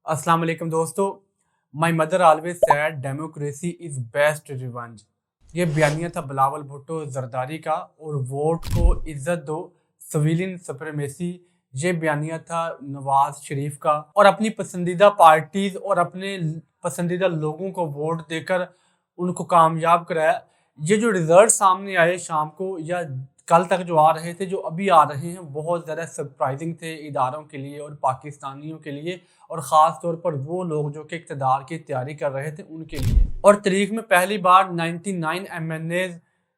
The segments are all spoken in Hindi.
अस्सलाम वालेकुम दोस्तों। My mother always said democracy is best revenge. ये बयानिया था बिलावल भुट्टो जरदारी का। और वोट को इज्जत दो, सिविलियन सुप्रीमेसी, ये बयानिया था नवाज शरीफ का। और अपनी पसंदीदा पार्टीज और अपने पसंदीदा लोगों को वोट देकर उनको कामयाब कराया। ये जो रिजल्ट सामने आए शाम को या कल तक जो आ रहे थे, जो अभी आ रहे हैं, बहुत ज़्यादा सरप्राइजिंग थे इदारों के लिए और पाकिस्तानियों के लिए, और ख़ास तौर पर वो लोग जो कि इक़्तिदार की तैयारी कर रहे थे उनके लिए। और तारीख में पहली बार 99 MNAs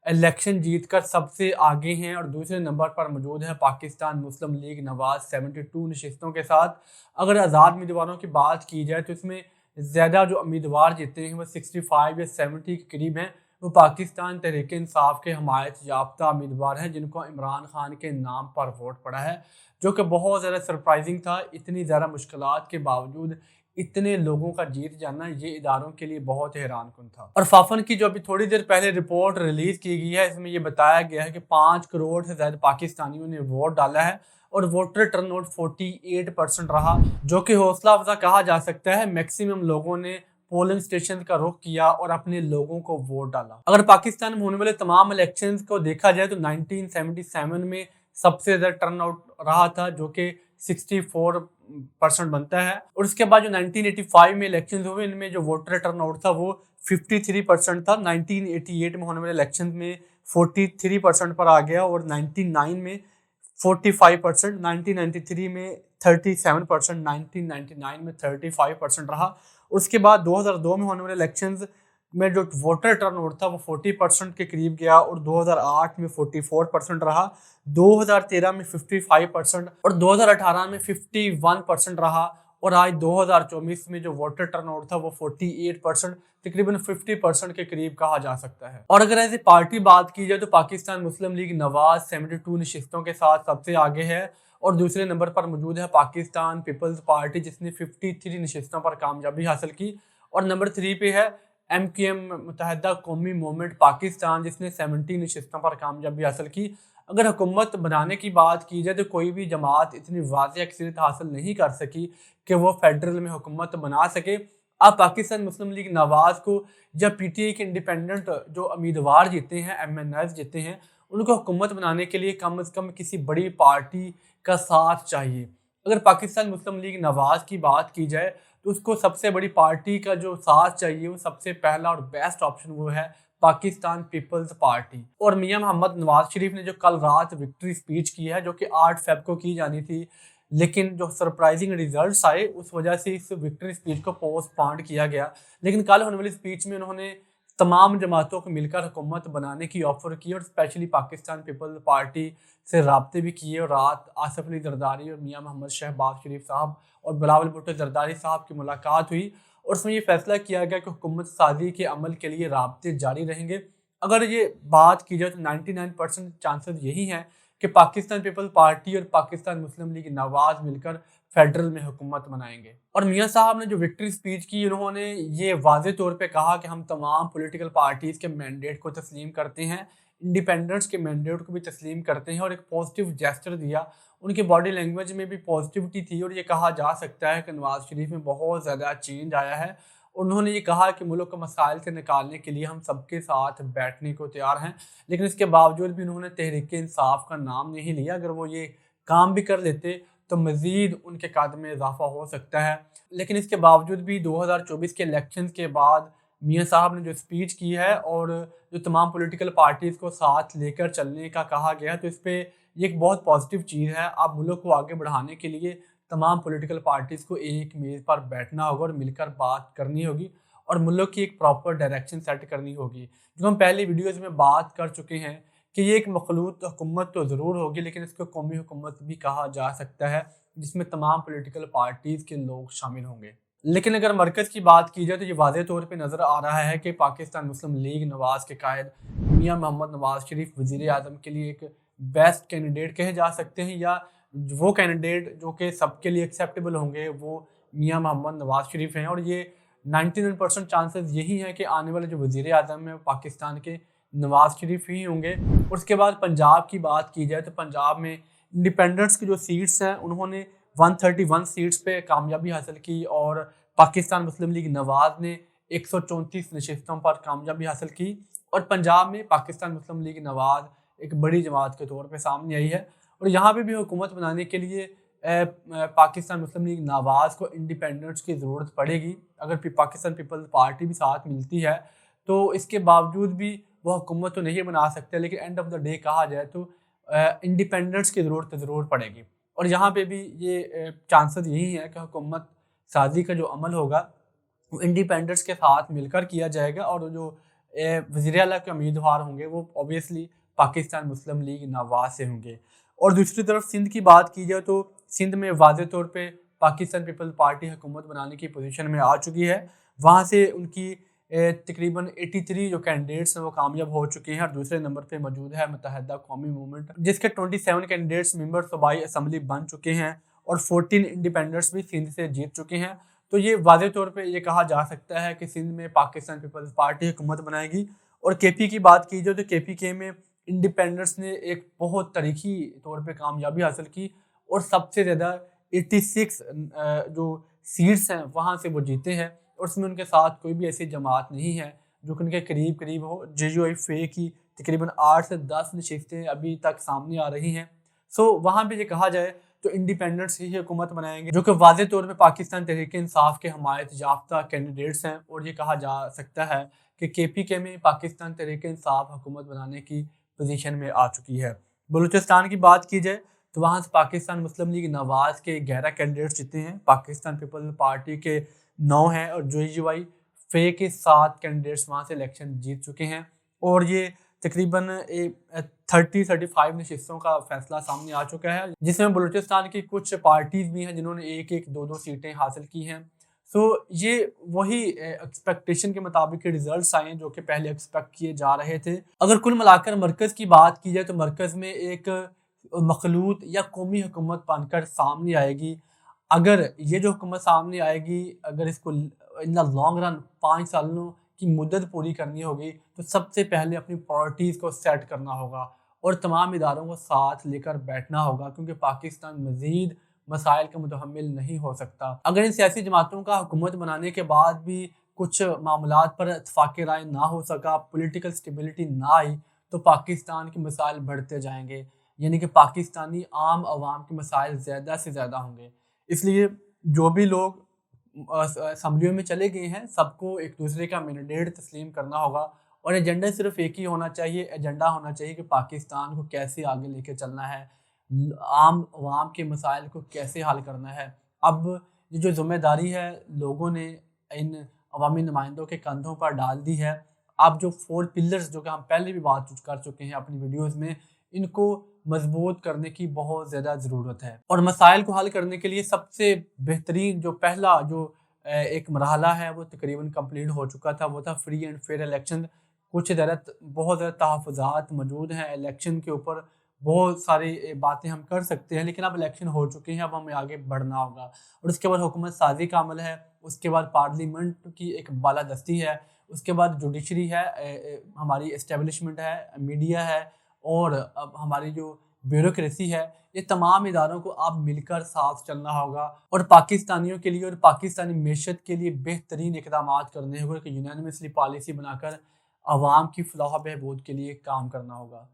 इलेक्शन जीतकर सबसे आगे हैं और दूसरे नंबर पर मौजूद है पाकिस्तान मुस्लिम लीग नवाज 72 नशिस्तों के साथ। अगर आज़ाद उम्मीदवारों की बात की जाए तो इसमें ज़्यादा जो उम्मीदवार जीते हैं वो 65 या 70 के करीब हैं। वो पाकिस्तान तहरीक इंसाफ के हमायत याफ्ता उम्मीदवार हैं जिनको इमरान खान के नाम पर वोट पड़ा है, जो कि बहुत ज़्यादा सरप्राइजिंग था। इतनी ज़्यादा मुश्किलात के बावजूद इतने लोगों का जीत जाना ये इदारों के लिए बहुत हैरान कुन था। और फाफन की जो अभी थोड़ी देर पहले रिपोर्ट रिलीज की गई है, इसमें यह बताया गया है कि 5 करोड़ से ज्यादा पाकिस्तानियों ने वोट डाला है और वोटर टर्नआउट 48% रहा, जो कि हौसला अफजा कहा जा सकता है। मैक्सिमम लोगों ने पोलिंग स्टेशन का रुख किया और अपने लोगों को वोट डाला। अगर पाकिस्तान में होने वाले तमाम इलेक्शंस को देखा जाए तो 1977 में सबसे ज्यादा टर्नआउट रहा था, जो कि 64% बनता है। और उसके बाद जो 1985 में इलेक्शन हुए, इनमें जो वोटर टर्नआउट था वो 53% था। 1988 में होने वाले इलेक्शन में 43% पर आ गया और 1999 में 45%, 1993 में 37%, 1999 में 35% रहा। उसके बाद 2002 में होने वाले इलेक्शंस में जो वोटर टर्नआउट था वो 40% के करीब गया और 2008 में 44% रहा, 2013 में 55% और 2018 में 51% रहा। और आज 2024 में जो वोटर टर्नआउट था वो 48%, तकरीबन 50% के करीब कहा जा सकता है। और अगर ऐसे पार्टी बात की जाए तो पाकिस्तान मुस्लिम लीग नवाज 72 नशिस्तों के साथ सबसे आगे है और दूसरे नंबर पर मौजूद है पाकिस्तान पीपल्स पार्टी, जिसने 53 नशिस्तों पर कामयाबी हासिल की। और नंबर 3 पे है MQM मुत्तहिदा कौमी मूवमेंट पाकिस्तान, जिसने 70 नशिस्तों पर कामयाबी हासिल की। अगर हुकूमत बनाने की बात की जाए तो कोई भी जमात इतनी वाज़ेह अक्सरियत हासिल नहीं कर सकी कि वो फेडरल में हुकूमत बना सके। अब पाकिस्तान मुस्लिम लीग नवाज को या PTI के इंडिपेंडेंट जो उम्मीदवार जीते हैं, MNAs जीते हैं, उनको हुकूमत बनाने के लिए कम से कम किसी बड़ी पार्टी का साथ चाहिए। अगर पाकिस्तान मुस्लिम लीग नवाज की बात की जाए तो उसको सबसे बड़ी पार्टी का जो साथ चाहिए, वो सबसे पहला और बेस्ट ऑप्शन वो है पाकिस्तान पीपल्स पार्टी। और मियां मोहम्मद नवाज शरीफ ने जो कल रात विक्ट्री स्पीच की है, जो कि 8 फेब को की जानी थी, लेकिन जो सरप्राइजिंग रिजल्ट्स आए उस वजह से इस विक्ट्री स्पीच को पोस्टपोन किया गया। लेकिन कल होने वाली स्पीच में उन्होंने तमाम जमातों को मिलकर हुकूमत बनाने की ऑफर की और स्पेशली पाकिस्तान पीपल्स पार्टी से राब्ते भी किए। और रात आसिफ अली जरदारी और मियां मोहम्मद शहबाज शरीफ साहब और बिलावल भुट्टो जरदारी साहब की मुलाकात हुई और उसमें ये फैसला किया गया कि हुकूमत साजी के अमल के लिए राब्ते जारी रहेंगे। अगर ये बात की जाए तो 99% चांसेस यही हैं कि पाकिस्तान पीपल्स पार्टी और पाकिस्तान मुस्लिम लीग नवाज मिलकर फेडरल में हुकूमत बनाएंगे। और मियां साहब ने जो विक्ट्री स्पीच की, उन्होंने ये वाजे तौर पे कहा कि हम तमाम पॉलिटिकल पार्टीज के मैंडेट को तस्लीम करते हैं, इंडिपेंडेंट्स के मैंडेट को भी तस्लीम करते हैं और एक पॉजिटिव जेस्चर दिया। उनकी बॉडी लैंग्वेज में भी पॉजिटिविटी थी और ये कहा जा सकता है कि नवाज शरीफ में बहुत ज़्यादा चेंज आया है। उन्होंने ये कहा कि मुल्क को मसाइल से निकालने के लिए हम सबके साथ बैठने को तैयार हैं, लेकिन इसके बावजूद भी उन्होंने तहरीक इंसाफ का नाम नहीं लिया। अगर वो ये काम भी कर लेते तो मज़ीद उनके कद में इजाफा हो सकता है। लेकिन इसके बावजूद भी 2024 के इलेक्शन के बाद मियां साहब ने जो स्पीच की है और जो तमाम पॉलिटिकल पार्टीज़ को साथ लेकर चलने का कहा गया, तो इस पर ये एक बहुत पॉजिटिव चीज़ है। अब मुल्क को आगे बढ़ाने के लिए तमाम पॉलिटिकल पार्टीज़ को एक मेज़ पर बैठना होगा और मिलकर बात करनी होगी और मुल्क की एक प्रॉपर डायरेक्शन सेट करनी होगी। जो हम पहले वीडियोज़ में बात कर चुके हैं कि ये एक मखलूत हुकूमत तो ज़रूर होगी, लेकिन इसको कौमी हुकूमत भी कहा जा सकता है, जिसमें तमाम पॉलिटिकल पार्टीज़ के लोग शामिल होंगे। लेकिन अगर मरकज़ की बात की जाए तो ये वाज़ेह तौर पे नज़र आ रहा है कि पाकिस्तान मुस्लिम लीग नवाज के कायद मियां मोहम्मद नवाज शरीफ वज़ीर आज़म के लिए एक बेस्ट कैंडिडेट कहे जा सकते हैं, या वो कैंडिडेट जो कि सबके लिए एक्सेप्टेबल होंगे वो मियां मोहम्मद नवाज शरीफ हैं। और ये 99% चांसेस यही हैं कि आने वाले जो वज़ीर आज़म हैं पाकिस्तान के नवाज शरीफ ही होंगे। और उसके बाद पंजाब की बात की जाए तो पंजाब में इंडिपेंडेंट्स की जो सीट्स हैं उन्होंने 131 सीट्स पे कामयाबी हासिल की और पाकिस्तान मुस्लिम लीग नवाज ने 134 नशिस्तों पर कामयाबी हासिल की और पंजाब में पाकिस्तान मुस्लिम लीग नवाज एक बड़ी जमात के तौर पे सामने आई है। और यहाँ पे भी हुकूमत बनाने के लिए पाकिस्तान मुस्लिम लीग नवाज को इंडिपेंडेंस की ज़रूरत पड़ेगी। अगर पाकिस्तान पीपल्स पार्टी भी साथ मिलती है तो इसके बावजूद भी वो हुकूमत तो नहीं बना सकते, लेकिन एंड ऑफ द डे कहा जाए तो इंडिपेंडेंस की ज़रूरत ज़रूर पड़ेगी। और यहाँ पे भी ये चांसेस यही है कि हुकूमत साजी का जो अमल होगा वो इंडिपेंडेंस के साथ मिलकर किया जाएगा और जो वज़ीर आला के उम्मीदवार होंगे वो ऑब्वियसली पाकिस्तान मुस्लिम लीग नवाज से होंगे। और दूसरी तरफ सिंध की बात की जाए तो सिंध में वाज़े तौर पे पाकिस्तान पीपल्स पार्टी हुकूमत बनाने की पोजीशन में आ चुकी है। वहाँ से उनकी तकरीबन 83 जो कैंडिडेट्स हैं वो कामयाब हो चुके हैं और दूसरे नंबर पे मौजूद है मुत्तहदा कौमी मूवमेंट, जिसके 27 कैंडिडेट्स मेंबर सूबाई असम्बली बन चुके हैं और 14 इंडिपेंडेंट्स भी सिंध से जीत चुके हैं। तो ये वाज़े तौर पे ये कहा जा सकता है कि सिंध में पाकिस्तान पीपल्स पार्टी हुकूमत बनाएगी। और केपी की बात की जाए तो केपीके में इंडिपेंडेंट्स ने एक बहुत तारीखी तौर पे कामयाबी हासिल की और सबसे ज़्यादा 86 जो सीट्स हैं वहाँ से वो जीते हैं और उसमें उनके साथ कोई भी ऐसी जमात नहीं है जो कि उनके करीब करीब हो। JUI फे की तकरीबन 8 से 10 नशिस्तें अभी तक सामने आ रही हैं। सो वहाँ पे ये कहा जाए तो इंडिपेंडेंट्स ही हुकूमत बनाएंगे जो कि वाज़े तौर पे पाकिस्तान तहरीक इंसाफ के हमायत याफ्ता कैंडिडेट्स हैं। और ये कहा जा सकता है कि KPK में पाकिस्तान तहरीक इंसाफ हुकूमत बनाने की पोजीशन में आ चुकी है। बलूचिस्तान की बात की जाए तो वहाँ से पाकिस्तान मुस्लिम लीग नवाज के 11 कैंडिडेट्स जीते हैं, पाकिस्तान पीपल्स पार्टी के 9 हैं और JUI फे के 7 कैंडिडेट्स वहाँ से इलेक्शन जीत चुके हैं। और ये तकरीबन 30-35 नशिस्तों का फैसला सामने आ चुका है, जिसमें बलूचिस्तान की कुछ पार्टीज भी हैं जिन्होंने 1-1, 2-2 सीटें हासिल की हैं। सो ये वही एक्सपेक्टेशन के मुताबिक रिजल्ट्स आए जो कि पहले एक्सपेक्ट किए जा रहे थे। अगर कुल मिलाकर मरकज़ की बात की जाए तो मरकज़ में एक मखलूत या कौमी हुकूमत बनकर सामने आएगी। अगर ये जो हुकूमत सामने आएगी, अगर इसको इन द लॉन्ग रन 5 सालों की मुद्दत पूरी करनी होगी तो सबसे पहले अपनी प्रायोरिटीज़ को सेट करना होगा और तमाम इदारों को साथ लेकर बैठना होगा, क्योंकि पाकिस्तान मज़ीद मसाइल का मुतहम्मिल नहीं हो सकता। अगर इन सियासी जमातों का हुकूमत बनाने के बाद भी कुछ मामलात पर इत्तफाक़ राय ना हो सका, पॉलिटिकल स्टेबिलिटी ना आई, तो पाकिस्तान के मसाइल बढ़ते जाएंगे, यानी कि पाकिस्तानी आम आवाम के मसाइल ज़्यादा से ज़्यादा होंगे। इसलिए जो भी लोग असम्बलियों में चले गए हैं सबको एक दूसरे का मैंडेट तस्लीम करना होगा और एजेंडा सिर्फ एक ही होना चाहिए, एजेंडा होना चाहिए कि पाकिस्तान को कैसे आगे लेके चलना है, आम आवाम के मसाइल को कैसे हल करना है। अब ये जो जिम्मेदारी है लोगों ने इन अवामी नुमाइंदों के कंधों पर डाल दी है। अब जो 4 पिलर्स जो कि हम पहले भी बात कर चुके हैं अपनी वीडियोज़ में, इनको मजबूत करने की बहुत ज़्यादा ज़रूरत है। और मसाइल को हल करने के लिए सबसे बेहतरीन जो पहला जो एक मरहला है वो तकरीबन कंप्लीट हो चुका था, वो था फ्री एंड फेयर इलेक्शन। कुछ बहुत ज़्यादा तहफ़्फ़ुज़ात मौजूद हैं इलेक्शन के ऊपर, बहुत सारी बातें हम कर सकते हैं, लेकिन अब इलेक्शन हो चुके हैं, अब हमें आगे बढ़ना होगा। और उसके बाद हुकूमत साजी का अमल है, उसके बाद पार्लियामेंट की एक बालादस्ती है, उसके बाद जुडिशरी है, हमारी इस्टेब्लिशमेंट है, मीडिया है और अब हमारी जो ब्यूरोक्रेसी है। ये तमाम इदारों को अब मिलकर साथ चलना होगा और पाकिस्तानियों के लिए और पाकिस्तानी मैशत के लिए बेहतरीन इक़दामात करने होंगे कि यूनानिमसली पॉलिसी बनाकर आवाम की फलाह बहबूद के लिए काम करना होगा।